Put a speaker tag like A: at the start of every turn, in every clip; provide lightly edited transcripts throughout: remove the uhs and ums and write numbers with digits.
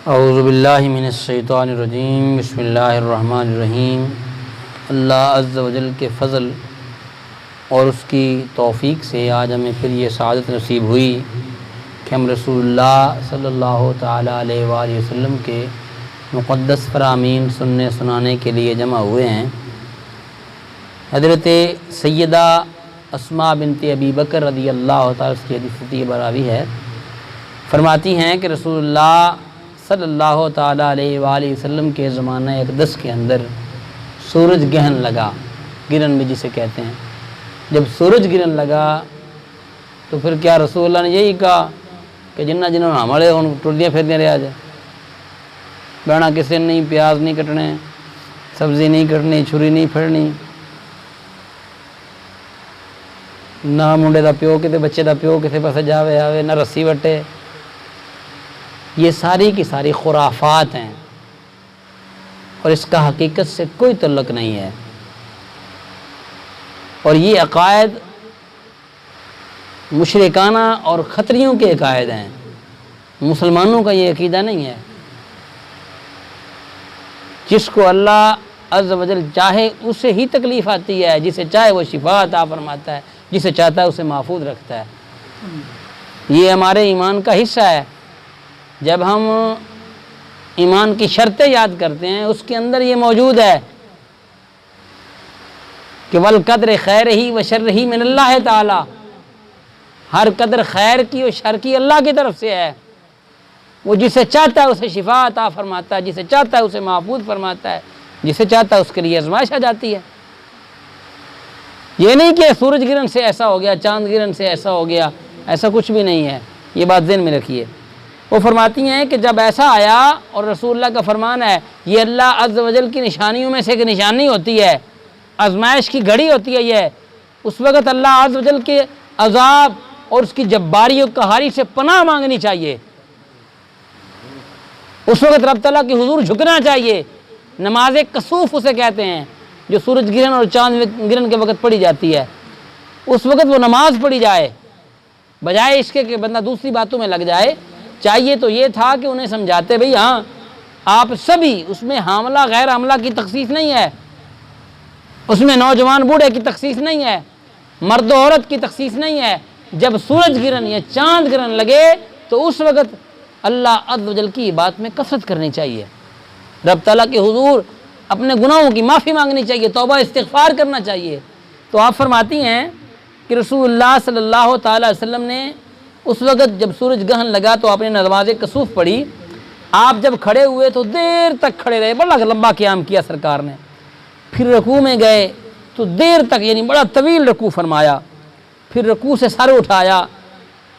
A: اعوذ باللہ من الشیطان الرجیم، بسم اللہ الرحمن الرحیم۔ اللہ عز و جل کے فضل اور اس کی توفیق سے آج ہمیں پھر یہ سعادت نصیب ہوئی کہ ہم رسول اللہ صلی اللہ تعالیٰ علیہ وآلہ وسلم کے مقدس فرامین سننے سنانے کے لیے جمع ہوئے ہیں۔ حضرت سیدہ اسماء بنت ابی بکر رضی اللہ تعالیٰ کی حدیث براوی ہے، فرماتی ہیں کہ رسول اللہ صلی اللہ تعالیٰ علیہ وآلہ وسلم کے زمانہ اقدس کے اندر سورج گرہن لگا، گرہن بھی جسے کہتے ہیں۔ جب سورج گرہن لگا تو پھر کیا رسول اللہ نے یہی کہا کہ جنہوں نے ہمارے ٹردیاں پھردیاں رہا جائے، بیڑا کسی نہیں، پیاز نہیں کٹنے، سبزی نہیں کٹنی، چھری نہیں پھڑنی، نہ منڈے دا پیو کتے بچے دا پیو کسی پاسے جاوے آوے، نہ رسی وٹے۔ یہ ساری کی ساری خرافات ہیں اور اس کا حقیقت سے کوئی تعلق نہیں ہے، اور یہ عقائد مشرکانہ اور خطریوں کے عقائد ہیں، مسلمانوں کا یہ عقیدہ نہیں ہے۔ جس کو اللہ عز و جل چاہے اسے ہی تکلیف آتی ہے، جسے چاہے وہ شفا عطا فرماتا ہے، جسے چاہتا ہے اسے محفوظ رکھتا ہے۔ یہ ہمارے ایمان کا حصہ ہے۔ جب ہم ایمان کی شرطیں یاد کرتے ہیں اس کے اندر یہ موجود ہے کہ والقدر خیرہ و شرہ من اللہ تعالی، ہر قدر خیر کی اور شر کی اللہ کی طرف سے ہے۔ وہ جسے چاہتا ہے اسے شفا عطا فرماتا ہے، جسے چاہتا ہے اسے محفوظ فرماتا ہے، جسے چاہتا ہے اس کے لیے آزمائش آ جاتی ہے۔ یہ نہیں کہ سورج گرہن سے ایسا ہو گیا، چاند گرہن سے ایسا ہو گیا، ایسا کچھ بھی نہیں ہے، یہ بات ذہن میں رکھیے۔ وہ فرماتی ہیں کہ جب ایسا آیا، اور رسول اللہ کا فرمان ہے یہ اللہ عز و جل کی نشانیوں میں سے ایک نشانی ہوتی ہے، آزمائش کی گھڑی ہوتی ہے یہ، اس وقت اللہ عز و جل کے عذاب اور اس کی جباری و قہاری سے پناہ مانگنی چاہیے۔ اس وقت رب تعالیٰ کے حضور جھکنا چاہیے۔ نماز کسوف اسے کہتے ہیں، جو سورج گرہن اور چاند گرہن کے وقت پڑھی جاتی ہے، اس وقت وہ نماز پڑھی جائے، بجائے اس کے کہ بندہ دوسری باتوں میں لگ جائے۔ چاہیے تو یہ تھا کہ انہیں سمجھاتے بھئی ہاں آپ سبھی، اس میں حاملہ غیر حاملہ کی تخصیص نہیں ہے، اس میں نوجوان بوڑھے کی تخصیص نہیں ہے، مرد و عورت کی تخصیص نہیں ہے۔ جب سورج گرہن یا چاند گرہن لگے تو اس وقت اللہ عز و جل کی بات میں کثرت کرنی چاہیے، رب تعالیٰ کے حضور اپنے گناہوں کی معافی مانگنی چاہیے، توبہ استغفار کرنا چاہیے۔ تو آپ فرماتی ہیں کہ رسول اللہ صلی اللہ تعالیٰ علیہ وسلم نے اس وقت جب سورج گرہن لگا تو آپ نے نماز کسوف پڑھی۔ آپ جب کھڑے ہوئے تو دیر تک کھڑے رہے، بڑا لمبا قیام کیا سرکار نے۔ پھر رکوع میں گئے تو دیر تک، یعنی بڑا طویل رکوع فرمایا، پھر رکوع سے سر اٹھایا،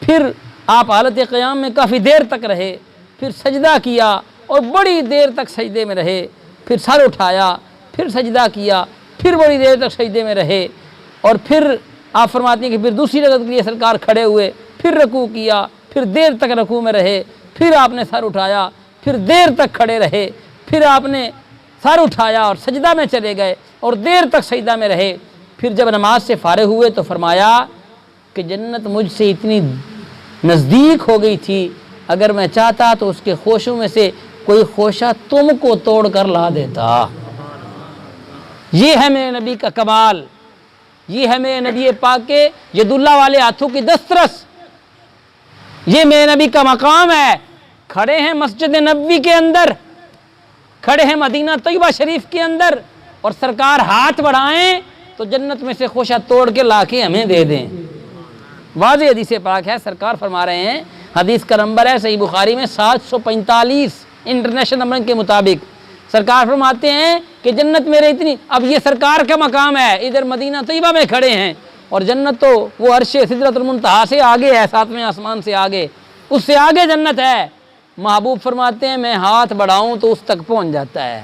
A: پھر آپ حالت قیام میں کافی دیر تک رہے، پھر سجدہ کیا اور بڑی دیر تک سجدے میں رہے، پھر سر اٹھایا، پھر سجدہ کیا، پھر بڑی دیر تک سجدے میں رہے، اور پھر آپ فرماتی ہیں کہ پھر دوسری رکعت کے لیے سرکار کھڑے ہوئے، پھر رکوع کیا، پھر دیر تک رکوع میں رہے، پھر آپ نے سر اٹھایا، پھر دیر تک کھڑے رہے، پھر آپ نے سر اٹھایا اور سجدہ میں چلے گئے اور دیر تک سجدہ میں رہے۔ پھر جب نماز سے فارغ ہوئے تو فرمایا کہ جنت مجھ سے اتنی نزدیک ہو گئی تھی، اگر میں چاہتا تو اس کے خوشوں میں سے کوئی خوشہ تم کو توڑ کر لا دیتا۔ یہ ہے میرے نبی کا کمال، یہ ہے میرے نبی پاک کے ید اللہ والے ہاتھوں کی دسترس، یہ میرے نبی کا مقام ہے۔ کھڑے ہیں مسجد نبوی کے اندر، کھڑے ہیں مدینہ طیبہ شریف کے اندر، اور سرکار ہاتھ بڑھائیں تو جنت میں سے خوشہ توڑ کے لا کے ہمیں دے دیں۔ واضح حدیث پاک ہے، سرکار فرما رہے ہیں، حدیث کا نمبر ہے صحیح بخاری میں 745 انٹرنیشنل نمبر کے مطابق۔ سرکار فرماتے ہیں کہ جنت میرے اتنی، اب یہ سرکار کا مقام ہے، ادھر مدینہ طیبہ میں کھڑے ہیں، اور جنت تو وہ عرش سدرۃ المنتہا سے آگے ہے، ساتویں آسمان سے آگے، اس سے آگے جنت ہے۔ محبوب فرماتے ہیں میں ہاتھ بڑھاؤں تو اس تک پہنچ جاتا ہے۔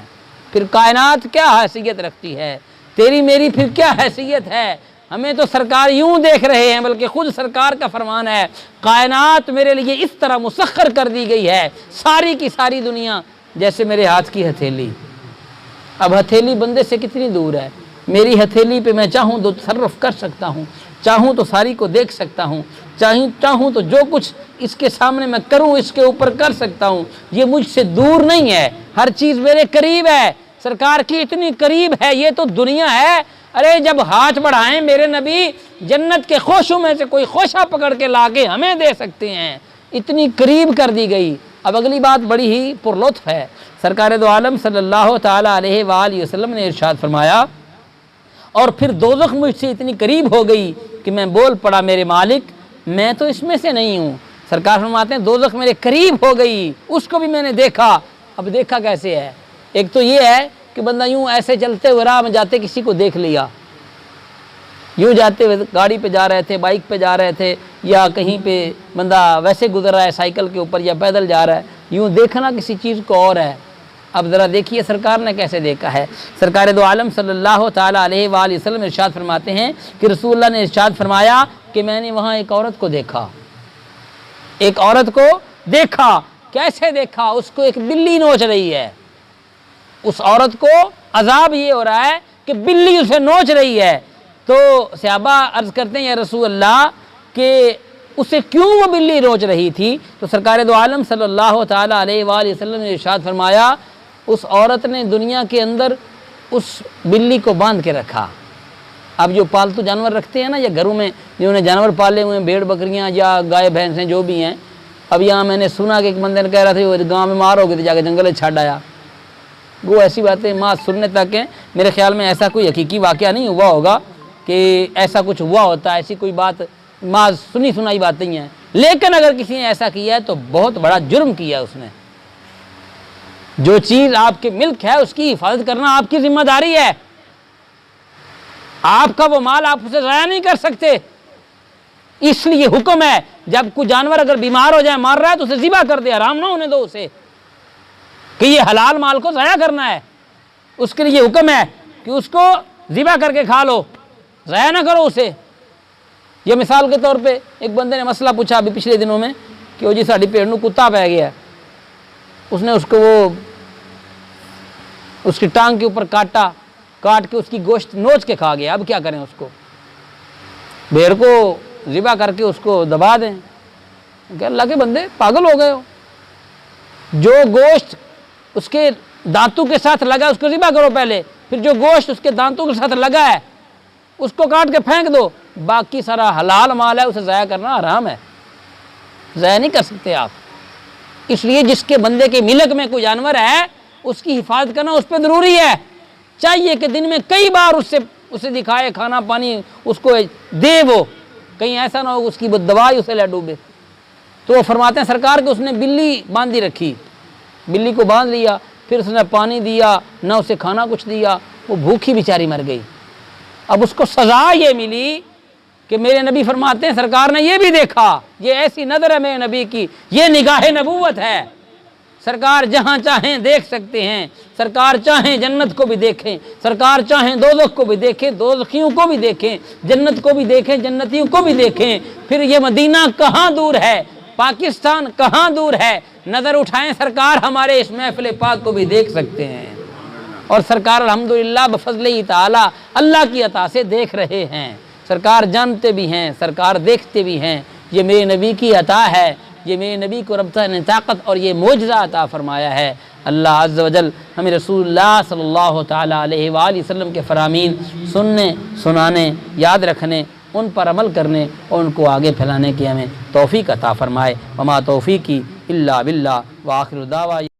A: پھر کائنات کیا حیثیت رکھتی ہے، تیری میری پھر کیا حیثیت ہے۔ ہمیں تو سرکار یوں دیکھ رہے ہیں، بلکہ خود سرکار کا فرمان ہے کائنات میرے لیے اس طرح مسخر کر دی گئی ہے، ساری کی ساری دنیا جیسے میرے ہاتھ کی ہتھیلی۔ اب ہتھیلی بندے سے کتنی دور ہے، میری ہتھیلی پہ میں چاہوں تو تصرف کر سکتا ہوں، چاہوں تو ساری کو دیکھ سکتا ہوں، چاہوں تو جو کچھ اس کے سامنے میں کروں اس کے اوپر کر سکتا ہوں، یہ مجھ سے دور نہیں ہے، ہر چیز میرے قریب ہے، سرکار کی اتنی قریب ہے، یہ تو دنیا ہے۔ ارے جب ہاتھ بڑھائیں میرے نبی جنت کے خوشوں میں سے کوئی خوشہ پکڑ کے لا کے ہمیں دے سکتے ہیں، اتنی قریب کر دی گئی۔ اب اگلی بات بڑی ہی پرلطف ہے، سرکار دو عالم صلی اللہ تعالیٰ علیہ وآلہ وسلم نے ارشاد فرمایا، اور پھر دوزخ مجھ سے اتنی قریب ہو گئی کہ میں بول پڑا میرے مالک میں تو اس میں سے نہیں ہوں۔ سرکار فرماتے ہیں دوزخ میرے قریب ہو گئی، اس کو بھی میں نے دیکھا۔ اب دیکھا کیسے ہے؟ ایک تو یہ ہے کہ بندہ یوں ایسے چلتے ہوئے راہ میں جاتے کسی کو دیکھ لیا، یوں جاتے ہوئے گاڑی پہ جا رہے تھے، بائک پہ جا رہے تھے، یا کہیں پہ بندہ ویسے گزر رہا ہے سائیکل کے اوپر یا پیدل جا رہا ہے، یوں دیکھنا کسی چیز کو اور ہے۔ اب ذرا دیکھیے سرکار نے کیسے دیکھا ہے۔ سرکار دو عالم صلی اللہ تعالیٰ علیہ وآلہ وسلم ارشاد فرماتے ہیں کہ رسول اللہ نے ارشاد فرمایا کہ میں نے وہاں ایک عورت کو دیکھا، ایک عورت کو دیکھا۔ کیسے دیکھا؟ اس کو ایک بلی نوچ رہی ہے، اس عورت کو عذاب یہ ہو رہا ہے کہ بلی اسے نوچ رہی ہے۔ تو صحابہ عرض کرتے ہیں یا رسول اللہ کہ اسے کیوں وہ بلی نوچ رہی تھی؟ تو سرکار دو عالم صلی اللہ تعالیٰ علیہ وآلہ وسلم نے ارشاد فرمایا اس عورت نے دنیا کے اندر اس بلی کو باندھ کے رکھا۔ اب جو پالتو جانور رکھتے ہیں نا، یا گھروں میں جنہوں نے جانور پالے ہوئے ہیں، بھیڑ بکریاں یا گائے بھینسیں جو بھی ہیں، اب یہاں میں نے سنا کہ ایک بندے نے کہہ رہا تھا وہ گاؤں میں مار ہو گئی تھی، جا کے جنگل چھاڑ آیا۔ وہ ایسی باتیں ماں سننے تک ہیں، میرے خیال میں ایسا کوئی حقیقی واقعہ نہیں ہوا ہوگا کہ ایسا کچھ ہوا ہوتا ہے، ایسی کوئی بات ماں سنی سنائی باتیں ہی ہیں۔ لیکن اگر کسی نے ایسا کیا ہے تو بہت بڑا جرم کیا اس نے۔ جو چیز آپ کے ملک ہے اس کی حفاظت کرنا آپ کی ذمہ داری ہے، آپ کا وہ مال آپ اسے ضائع نہیں کر سکتے۔ اس لیے حکم ہے جب کوئی جانور اگر بیمار ہو جائے، مار رہا ہے تو اسے ذبح کر دے، حرام نہ ہونے دو اسے کہ یہ حلال مال کو ضائع کرنا ہے۔ اس کے لیے حکم ہے کہ اس کو ذبح کر کے کھا لو، ضائع نہ کرو اسے۔ یہ مثال کے طور پہ ایک بندے نے مسئلہ پوچھا ابھی پچھلے دنوں میں کہ وہ جی ساڑی پیڑ نو کتا پہ گیا ہے، اس نے اس کو وہ اس کی ٹانگ کے اوپر کاٹ کے اس کی گوشت نوچ کے کھا گیا۔ اب کیا کریں؟ اس کو بھیڑ کو ذبح کر کے اس کو دبا دیں؟ کہ اللہ کے بندے پاگل ہو گئے ہو، جو گوشت اس کے دانتوں کے ساتھ لگا اس کو ذبح کرو پہلے، پھر جو گوشت اس کے دانتوں کے ساتھ لگا ہے اس کو کاٹ کے پھینک دو، باقی سارا حلال مال ہے اسے ضائع کرنا حرام ہے، ضائع نہیں کر سکتے آپ۔ اس لیے جس کے بندے کے ملک میں کوئی جانور ہے اس کی حفاظت کرنا اس پہ ضروری ہے، چاہیے کہ دن میں کئی بار اسے دکھائے، کھانا پانی اس کو دے، وہ کہیں ایسا نہ ہو اس کی دوائی اسے لے ڈوبے۔ تو وہ فرماتے ہیں سرکار کہ اس نے بلی باندھی رکھی، بلی کو باندھ لیا، پھر اس نے پانی دیا نہ اسے کھانا کچھ دیا، وہ بھوکھی بیچاری مر گئی۔ اب اس کو سزا یہ ملی کہ میرے نبی فرماتے ہیں سرکار نے یہ بھی دیکھا، یہ ایسی نظر ہے میرے نبی کی، یہ نگاہ نبوت ہے۔ سرکار جہاں چاہیں دیکھ سکتے ہیں، سرکار چاہیں جنت کو بھی دیکھیں، سرکار چاہیں دوزخ کو بھی دیکھیں، دوزخیوں کو بھی دیکھیں، جنت کو بھی دیکھیں، جنتیوں کو بھی دیکھیں۔ پھر یہ مدینہ کہاں دور ہے، پاکستان کہاں دور ہے، نظر اٹھائیں سرکار ہمارے اس محفل پاک کو بھی دیکھ سکتے ہیں۔ اور سرکار الحمدللہ بفضلہ تعالی اللہ کی عطا سے دیکھ رہے ہیں، سرکار جانتے بھی ہیں، سرکار دیکھتے بھی ہیں۔ یہ میرے نبی کی عطا ہے، یہ میرے نبی کو رب تعالیٰ نے طاقت اور یہ معجزہ عطا فرمایا ہے۔ اللہ عز و جل ہمیں رسول اللہ صلی اللہ تعالیٰ علیہ وآلہ وسلم کے فرامین سننے، سنانے، یاد رکھنے، ان پر عمل کرنے اور ان کو آگے پھیلانے کی ہمیں توفیق عطا فرمائے۔ وما توفیقی الا باللہ، وآخر دعوانا